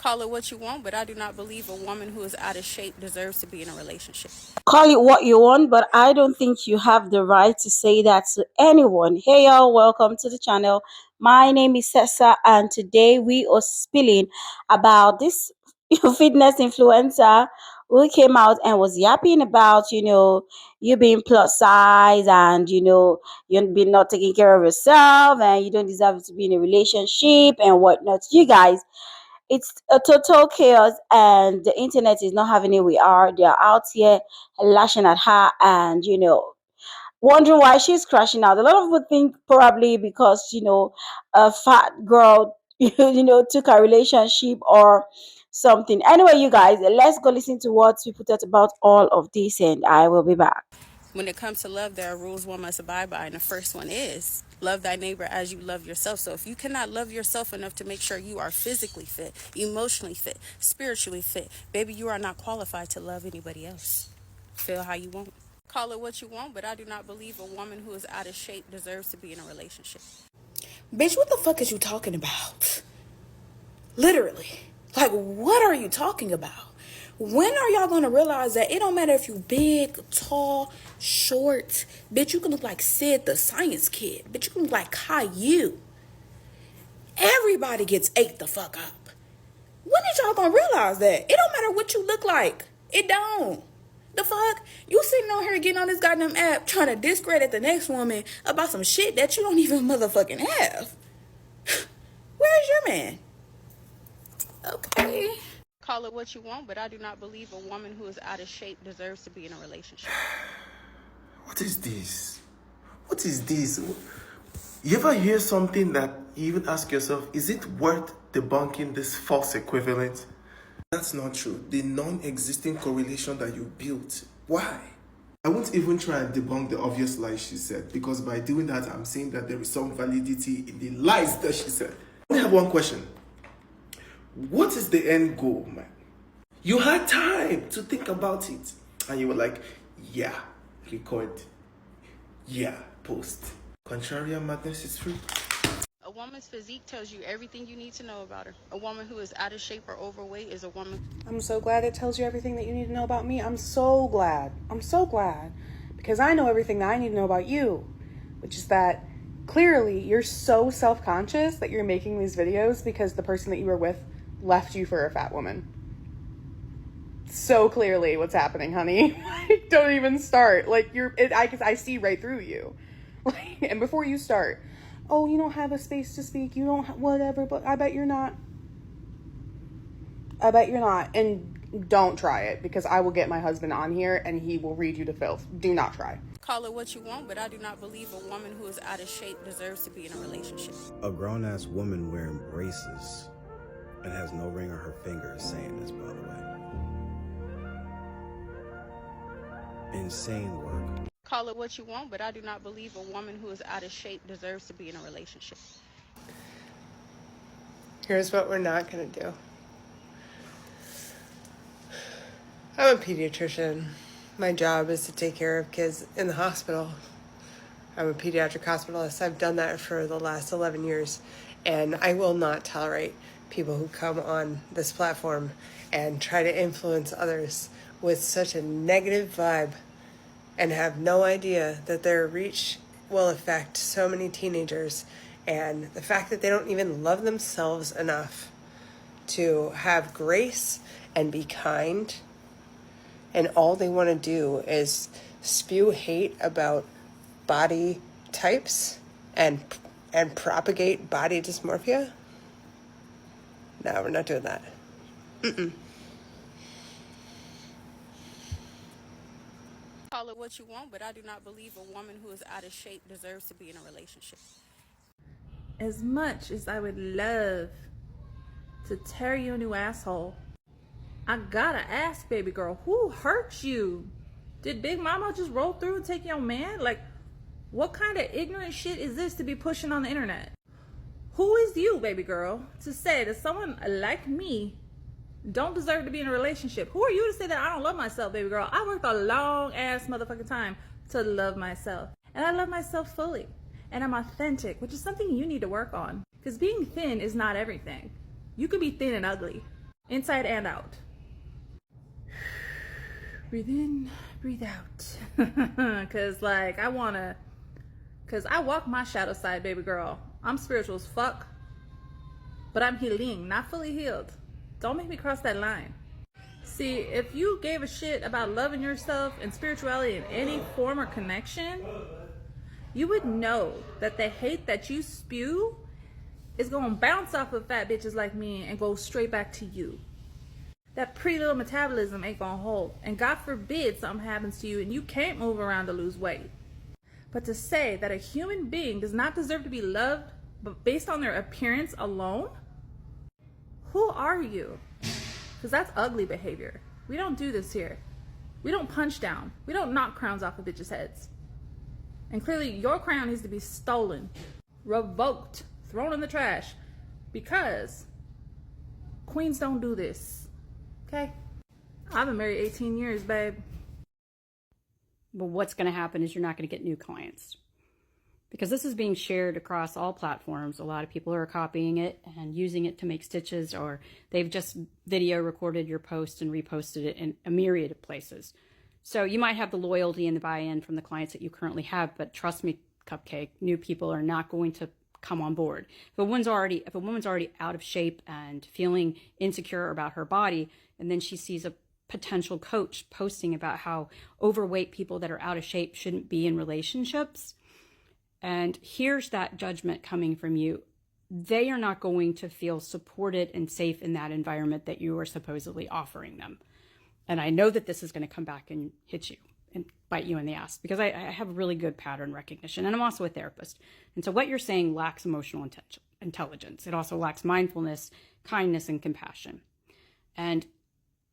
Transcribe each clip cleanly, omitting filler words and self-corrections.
Call it what you want, but I do not believe a woman who is out of shape deserves to be in a relationship. Call it what you want, but I don't think you have the right to say that to anyone. Hey y'all, welcome to the channel. My name is Sessa, and today we are spilling about this fitness influencer who came out and was yapping about, you being plus size, and you been not taking care of yourself, and you don't deserve to be in a relationship and whatnot. You guys, it's a total chaos, and the internet is not having it. We are They are out here lashing at her, and wondering why she's crashing out. A lot of people think probably because a fat girl took a relationship or something. Anyway, you guys, let's go listen to what people thought about all of this, and I will be back. When it comes to love, there are rules one must abide by, and the first one is love thy neighbor as you love yourself. So if you cannot love yourself enough to make sure you are physically fit, emotionally fit, spiritually fit, baby, you are not qualified to love anybody else. Feel how you want. Call it what you want, but I do not believe a woman who is out of shape deserves to be in a relationship. Bitch, what the fuck is you talking about? Literally. Like, what are you talking about? When are y'all gonna realize that it don't matter if you big, tall, short, bitch, you can look like Sid the Science Kid. Bitch, you can look like Caillou. Everybody gets ate the fuck up. When is y'all gonna realize that? It don't matter what you look like. It don't. The fuck? You sitting on here getting on this goddamn app trying to discredit the next woman about some shit that you don't even motherfucking have. Where's your man? Okay. Call it what you want, but I do not believe a woman who is out of shape deserves to be in a relationship. What is this? What is this? You ever hear something that you even ask yourself, is it worth debunking this false equivalent? That's not true. The non-existing correlation that you built. Why? I won't even try and debunk the obvious lies she said, because by doing that, I'm saying that there is some validity in the lies that she said. I only have one question. What is the end goal, man? You had time to think about it. And you were like, yeah, record. Yeah, post. Contrarian madness is free. A woman's physique tells you everything you need to know about her. A woman who is out of shape or overweight is a woman. I'm so glad it tells you everything that you need to know about me. I'm so glad. I'm so glad. Because I know everything that I need to know about you. Which is that clearly you're so self-conscious that you're making these videos because the person that you were with left you for a fat woman. So clearly what's happening, honey. Like, don't even start. Like, I see right through you. Like, and before you start, oh, you don't have a space to speak, you don't whatever, but I bet you're not. I bet you're not. And don't try it, because I will get my husband on here and he will read you to filth. Do not try. Call it what you want, but I do not believe a woman who is out of shape deserves to be in a relationship. A grown-ass woman wearing braces and has no ring on her finger is saying this, by the way. Insane work. Call it what you want, but I do not believe a woman who is out of shape deserves to be in a relationship. Here's what we're not going to do. I'm a pediatrician. My job is to take care of kids in the hospital. I'm a pediatric hospitalist. I've done that for the last 11 years. And I will not tolerate people who come on this platform and try to influence others with such a negative vibe and have no idea that their reach will affect so many teenagers, and the fact that they don't even love themselves enough to have grace and be kind, and all they want to do is spew hate about body types and propagate body dysmorphia. No, we're not doing that. Call it what you want, but I do not believe a woman who is out of shape deserves to be in a relationship. As much as I would love to tear you a new asshole, I gotta ask, baby girl, who hurt you? Did Big Mama just roll through and take your man? Like, what kind of ignorant shit is this to be pushing on the internet? Who is you, baby girl, to say that someone like me don't deserve to be in a relationship? Who are you to say that I don't love myself, baby girl? I worked a long ass motherfucking time to love myself. And I love myself fully. And I'm authentic, which is something you need to work on. Because being thin is not everything. You can be thin and ugly. inside and out. Breathe in, breathe out. Cause like I walk my shadow side, baby girl. I'm spiritual as fuck, but I'm healing, not fully healed. Don't make me cross that line. See, if you gave a shit about loving yourself and spirituality in any form or connection, you would know that the hate that you spew is gonna bounce off of fat bitches like me and go straight back to you. That pretty little metabolism ain't gonna hold. And God forbid something happens to you and you can't move around to lose weight. But to say that a human being does not deserve to be loved but based on their appearance alone, who are you? Because that's ugly behavior. We don't do this here. We don't punch down. We don't knock crowns off of bitches' heads. And clearly your crown needs to be stolen, revoked, thrown in the trash, because queens don't do this. Okay? I've been married 18 years, babe. But what's going to happen is you're not going to get new clients. Because this is being shared across all platforms. A lot of people are copying it and using it to make stitches, or they've just video recorded your post and reposted it in a myriad of places. So you might have the loyalty and the buy-in from the clients that you currently have, but trust me, Cupcake, new people are not going to come on board. If a woman's already out of shape and feeling insecure about her body, and then she sees a potential coach posting about how overweight people that are out of shape shouldn't be in relationships, and here's that judgment coming from you, they are not going to feel supported and safe in that environment that you are supposedly offering them. And I know that this is going to come back and hit you and bite you in the ass, because I have really good pattern recognition, and I'm also a therapist. And so what you're saying lacks emotional intelligence. It also lacks mindfulness, kindness, and compassion. And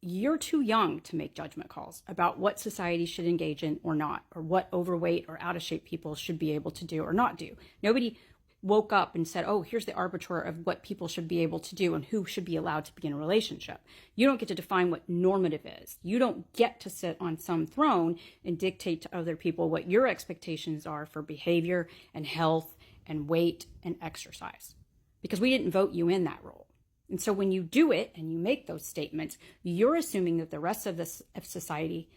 you're too young to make judgment calls about what society should engage in or not, or what overweight or out of shape people should be able to do or not do. Nobody woke up and said, oh, here's the arbiter of what people should be able to do and who should be allowed to be in a relationship. You don't get to define what normative is. You don't get to sit on some throne and dictate to other people what your expectations are for behavior and health and weight and exercise, because we didn't vote you in that role. And so when you do it and you make those statements, you're assuming that the rest of society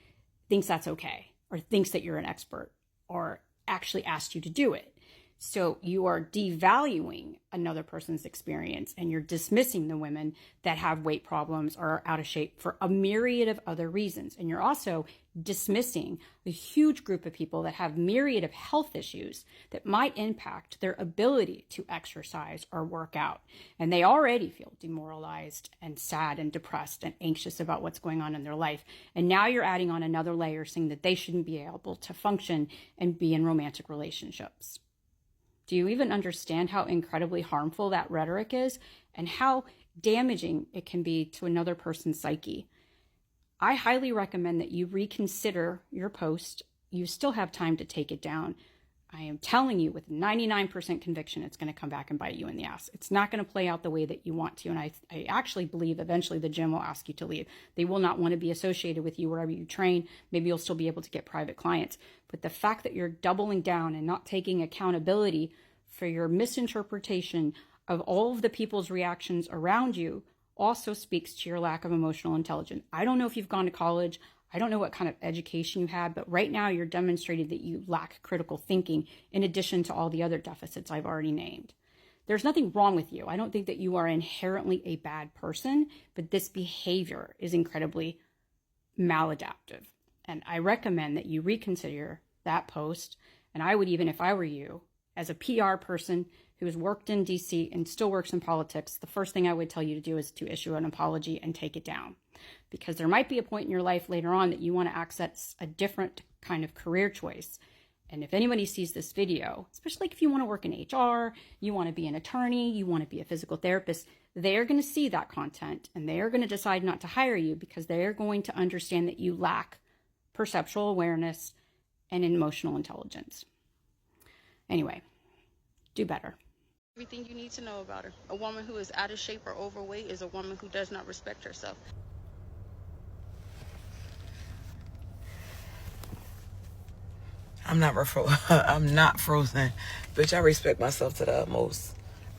thinks that's okay, or thinks that you're an expert, or actually asked you to do it. So you are devaluing another person's experience, and you're dismissing the women that have weight problems or are out of shape for a myriad of other reasons. And you're also dismissing the huge group of people that have myriad of health issues that might impact their ability to exercise or work out. And they already feel demoralized and sad and depressed and anxious about what's going on in their life. And now you're adding on another layer, saying that they shouldn't be able to function and be in romantic relationships. Do you even understand how incredibly harmful that rhetoric is, and how damaging it can be to another person's psyche? I highly recommend that you reconsider your post. You still have time to take it down. I am telling you with 99% conviction, it's going to come back and bite you in the ass. It's not going to play out the way that you want to. And I actually believe eventually the gym will ask you to leave. They will not want to be associated with you wherever you train. Maybe you'll still be able to get private clients. But the fact that you're doubling down and not taking accountability for your misinterpretation of all of the people's reactions around you also speaks to your lack of emotional intelligence. I don't know if you've gone to college. I don't know what kind of education you had, but right now you're demonstrating that you lack critical thinking in addition to all the other deficits I've already named. There's nothing wrong with you. I don't think that you are inherently a bad person, but this behavior is incredibly maladaptive. And I recommend that you reconsider that post. And I would even, if I were you, as a PR person who has worked in DC and still works in politics, the first thing I would tell you to do is to issue an apology and take it down. Because there might be a point in your life later on that you want to access a different kind of career choice. And if anybody sees this video, especially if you want to work in HR, you want to be an attorney, you want to be a physical therapist, they're going to see that content and they're going to decide not to hire you, because they're going to understand that you lack perceptual awareness and emotional intelligence. Anyway, do better. Everything you need to know about her. A woman who is out of shape or overweight is a woman who does not respect herself. I'm not frozen. Bitch, I respect myself to the utmost.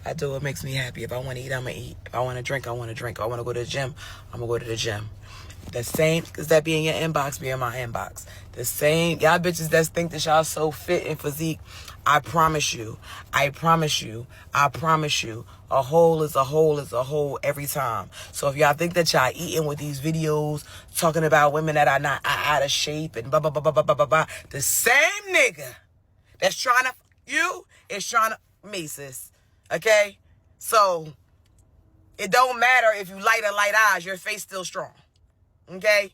I do what makes me happy. If I want to eat, I'm going to eat. If I want to drink, I want to drink. If I want to go to the gym, I'm going to go to the gym. The same, because that be in your inbox, be in my inbox. The same, y'all bitches that think that y'all so fit and physique, I promise you, a hole is a hole is a hole every time. So if y'all think that y'all eating with these videos, talking about women that are not out of shape and blah, blah, blah, blah, blah, blah, blah, blah, the same nigga that's trying to you is trying to me, sis. Okay? So, it don't matter if you light or light eyes, your face still strong. Okay?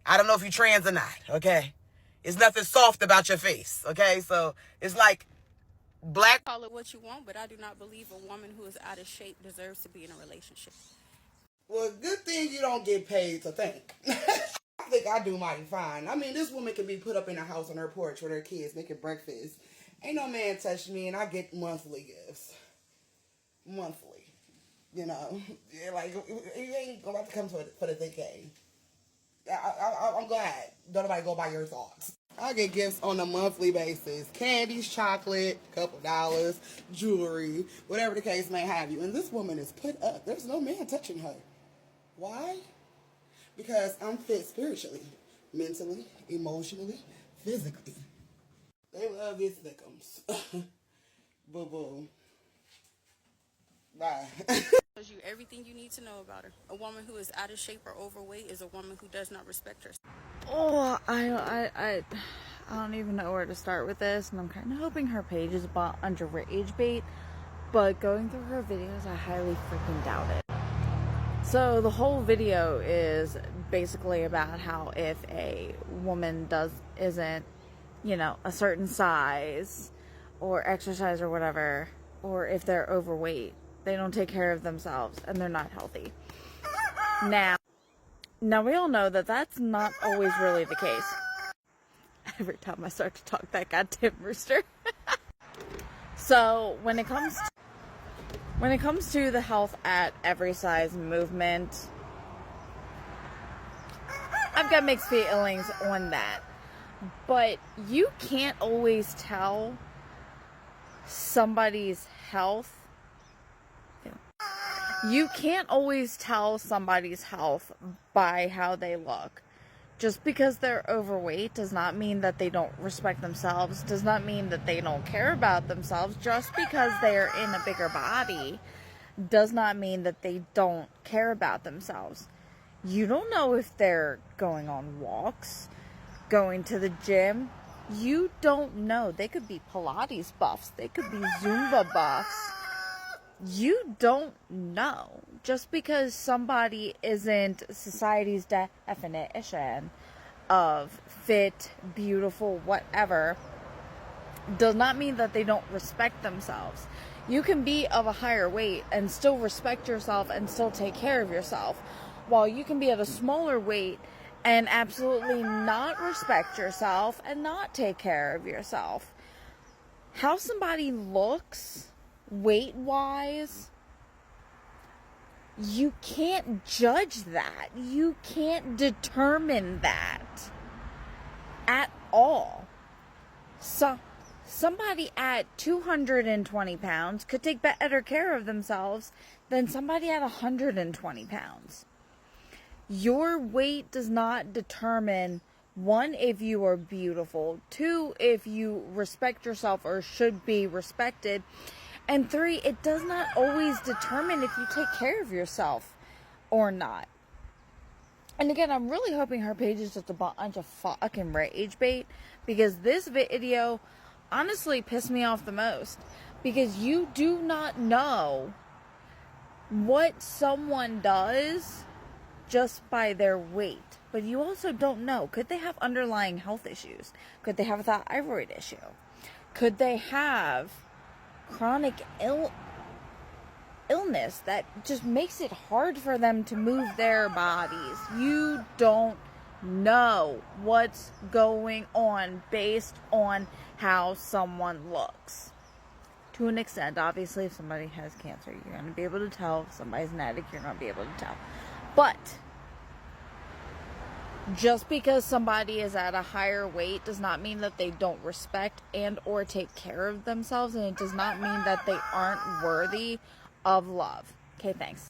I don't know if you trans or not, okay? It's nothing soft about your face, okay? So, it's like black. Call it what you want, but I do not believe a woman who is out of shape deserves to be in a relationship. Well, good thing you don't get paid to think. I think I do mighty fine. I mean, this woman can be put up in a house on her porch with her kids making breakfast. Ain't no man touch me, and I get monthly gifts. Monthly. You know, like, you ain't about to come for the decade. I'm glad. Don't nobody go by your thoughts. I get gifts on a monthly basis. Candies, chocolate, couple dollars, jewelry, whatever the case may have you. And this woman is put up. There's no man touching her. Why? Because I'm fit spiritually, mentally, emotionally, physically. They love these victims. Boo-boo. Bye. Tells you everything you need to know about her. A woman who is out of shape or overweight is a woman who does not respect herself. Oh, I don't even know where to start with this, and I'm kind of hoping her page is about underage bait, but going through her videos, I highly freaking doubt it. So the whole video is basically about how if a woman isn't, you know, a certain size or exercise or whatever, or if they're overweight, they don't take care of themselves and they're not healthy. Now we all know that that's not always really the case. Every time I start to talk, that goddamn rooster. So when it comes to the health at every size movement, I've got mixed feelings on that. But you can't always tell somebody's health. You can't always tell somebody's health by how they look. Just because they're overweight does not mean that they don't respect themselves, does not mean that they don't care about themselves. Just because they're in a bigger body does not mean that they don't care about themselves. You don't know if they're going on walks, going to the gym. You don't know. They could be Pilates buffs. They could be Zumba buffs. You don't know. Just because somebody isn't society's definition of fit, beautiful, whatever, does not mean that they don't respect themselves. You can be of a higher weight and still respect yourself and still take care of yourself, while you can be at a smaller weight and absolutely not respect yourself and not take care of yourself. How somebody looks weight-wise, you can't judge that. You can't determine that at all. So somebody at 220 pounds could take better care of themselves than somebody at 120 pounds. Your weight does not determine, one, if you are beautiful, two, if you respect yourself or should be respected, and three, it does not always determine if you take care of yourself or not. And again, I'm really hoping her page is just a bunch of fucking rage bait, because this video honestly pissed me off the most, because you do not know what someone does just by their weight. But you also don't know, could they have underlying health issues? Could they have a thyroid issue? Could they have chronic illness that just makes it hard for them to move their bodies? You don't know what's going on based on how someone looks. To an extent, obviously, if somebody has cancer, you're going to be able to tell. If somebody's an addict, you're going to be able to tell. But Just because somebody is at a higher weight does not mean that they don't respect and or take care of themselves, and it does not mean that they aren't worthy of love. Okay, thanks.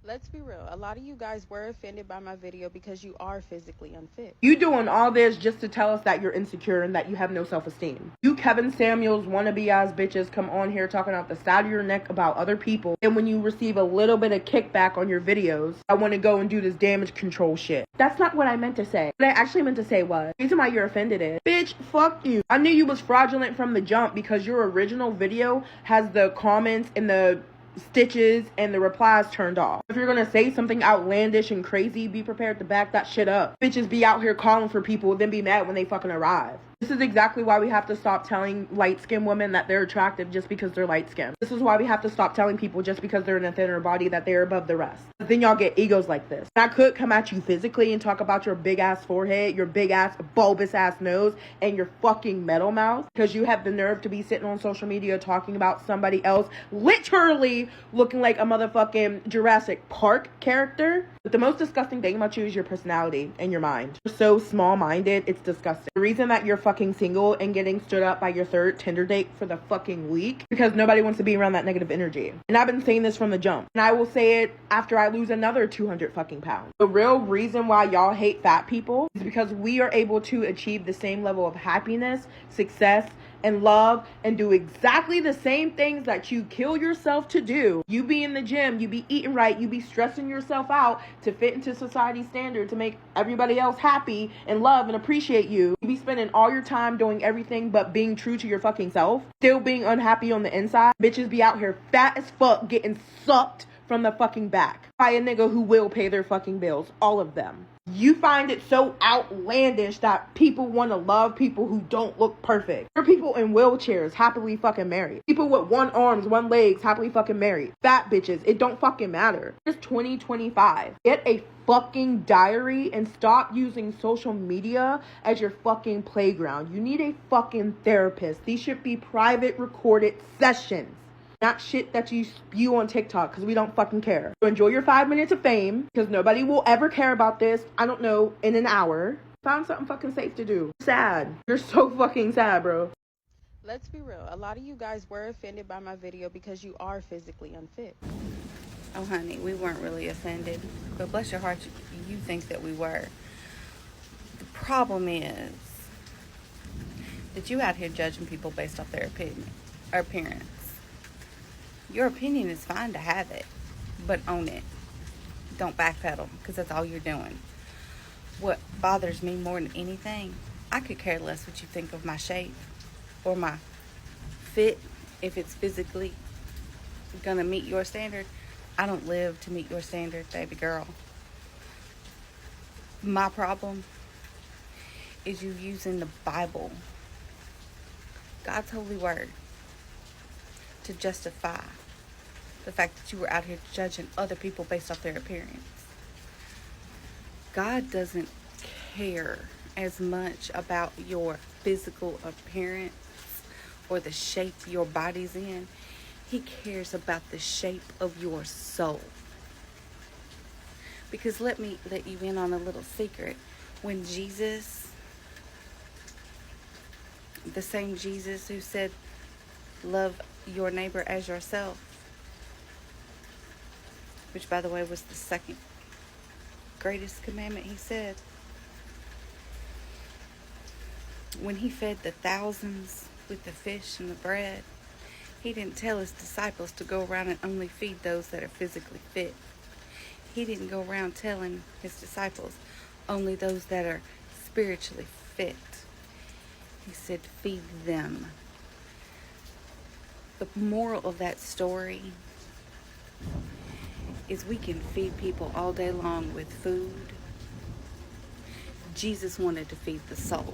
Let's be real. A lot of you guys were offended by my video because you are physically unfit. You doing all this just to tell us that you're insecure and that you have no self-esteem. You Kevin Samuels wannabe ass bitches come on here talking out the side of your neck about other people, and when you receive a little bit of kickback on your videos, I want to go and do this damage control shit. That's not what I meant to say. What I actually meant to say was, the reason why you're offended is, bitch, fuck you. I knew you was fraudulent from the jump because your original video has the comments and the stitches and the replies turned off. If you're gonna say something outlandish and crazy, be prepared to back that shit up. Bitches be out here calling for people, then be mad when they fucking arrive. This is exactly why we have to stop telling light-skinned women that they're attractive just because they're light-skinned. This is why we have to stop telling people just because they're in a thinner body that they're above the rest. But then y'all get egos like this. And I could come at you physically and talk about your big-ass forehead, your big-ass, bulbous-ass nose, and your fucking metal mouth, because you have the nerve to be sitting on social media talking about somebody else literally looking like a motherfucking Jurassic Park character. But the most disgusting thing about you is your personality and your mind. You're so small-minded, it's disgusting. The reason that you're fucking single and getting stood up by your third Tinder date for the fucking week, because nobody wants to be around that negative energy. And I've been saying this from the jump, and I will say it after I lose another 200 fucking pounds. The real reason why y'all hate fat people is because we are able to achieve the same level of happiness, success, and love, and do exactly the same things that you kill yourself to do. You be in the gym, you be eating right, you be stressing yourself out to fit into society's standard to make everybody else happy and love and appreciate you. You be spending all your time doing everything but being true to your fucking self, still being unhappy on the inside. Bitches be out here fat as fuck getting sucked from the fucking back by a nigga who will pay their fucking bills. All of them. You find it so outlandish that people want to love people who don't look perfect. There are people in wheelchairs happily fucking married. People with one arms, one legs happily fucking married. Fat bitches, it don't fucking matter. It's 2025. Get a fucking diary and stop using social media as your fucking playground. You need a fucking therapist. These should be private recorded sessions. Not shit that you spew on TikTok, because we don't fucking care. So enjoy your 5 minutes of fame, because nobody will ever care about this, I don't know, in an hour. Find something fucking safe to do. Sad. You're so fucking sad, bro. Let's be real. A lot of you guys were offended by my video because you are physically unfit. Oh, honey, we weren't really offended. But bless your heart, you think that we were. The problem is that you out here judging people based off their opinion or appearance. Your opinion is fine to have it, but own it. Don't backpedal, because that's all you're doing. What bothers me more than anything, I could care less what you think of my shape or my fit. If it's physically gonna meet your standard, I don't live to meet your standard, baby girl. My problem is you using the Bible, God's holy word, to justify the fact that you were out here judging other people based off their appearance. God doesn't care as much about your physical appearance or the shape your body's in. He cares about the shape of your soul. Because let me let you in on a little secret. When Jesus, the same Jesus who said, love your neighbor as yourself, which by the way was the second greatest commandment, he said, when he fed the thousands with the fish and the bread, he didn't tell his disciples to go around and only feed those that are physically fit. He didn't go around telling his disciples only those that are spiritually fit. He said feed them. The moral of that story is we can feed people all day long with food. Jesus wanted to feed the soul.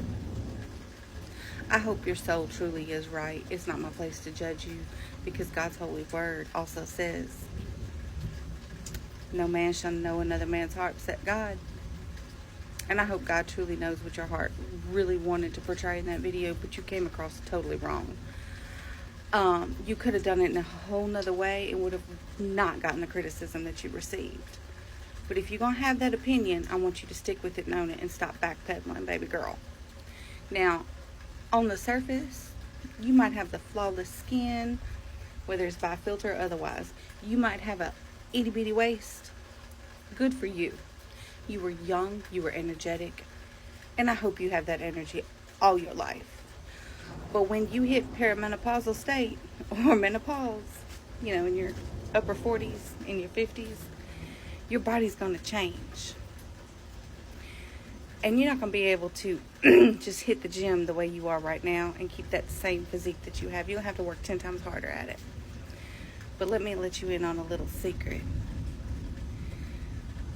I hope your soul truly is right. It's not my place to judge you, because God's holy word also says, no man shall know another man's heart except God. And I hope God truly knows what your heart really wanted to portray in that video, but you came across totally wrong. You could have done it in a whole nother way and would have not gotten the criticism that you received. But if you're going to have that opinion, I want you to stick with it and own it and stop backpedaling, baby girl. Now, on the surface, you might have the flawless skin, whether it's by filter or otherwise. You might have a itty bitty waist. Good for you. You were young, you were energetic, and I hope you have that energy all your life. But when you hit perimenopausal state or menopause, in your upper 40s, in your 50s, your body's going to change. And you're not going to be able to just hit the gym the way you are right now and keep that same physique that you have. You'll have to work 10 times harder at it. But let me let you in on a little secret.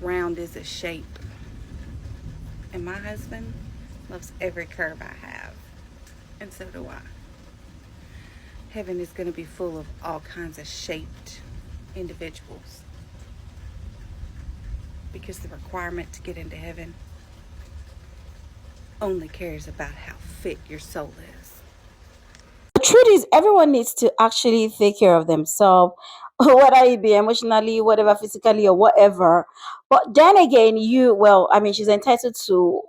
Round is a shape. And my husband loves every curve I have. And so do I. Heaven is going to be full of all kinds of shaped individuals. Because the requirement to get into heaven only cares about how fit your soul is. The truth is, everyone needs to actually take care of themselves, whether it be emotionally, whatever, physically, or whatever. But then again, she's entitled to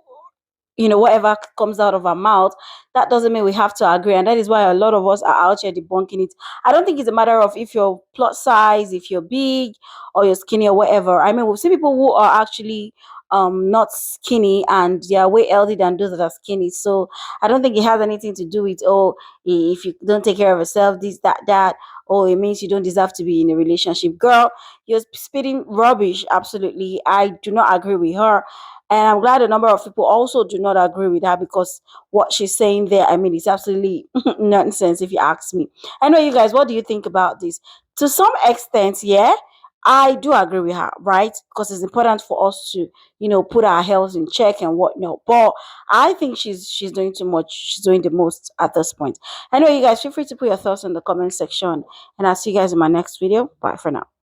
whatever comes out of our mouth. That doesn't mean we have to agree, and that is why a lot of us are out here debunking it. I don't think it's a matter of if you're plus size, if you're big or you're skinny or whatever. I mean, we've seen people who are actually not skinny and they are way healthy than those that are skinny. So I don't think it has anything to do with, oh, if you don't take care of yourself, this, that, oh, it means you don't deserve to be in a relationship. Girl, you're spitting rubbish. Absolutely, I do not agree with her. And I'm glad a number of people also do not agree with her, because what she's saying there, I mean, it's absolutely nonsense if you ask me. I know you guys, what do you think about this? To some extent, yeah, I do agree with her, right? Because it's important for us to, put our health in check and whatnot. But I think she's doing too much. She's doing the most at this point. Anyway, you guys, feel free to put your thoughts in the comment section. And I'll see you guys in my next video. Bye for now.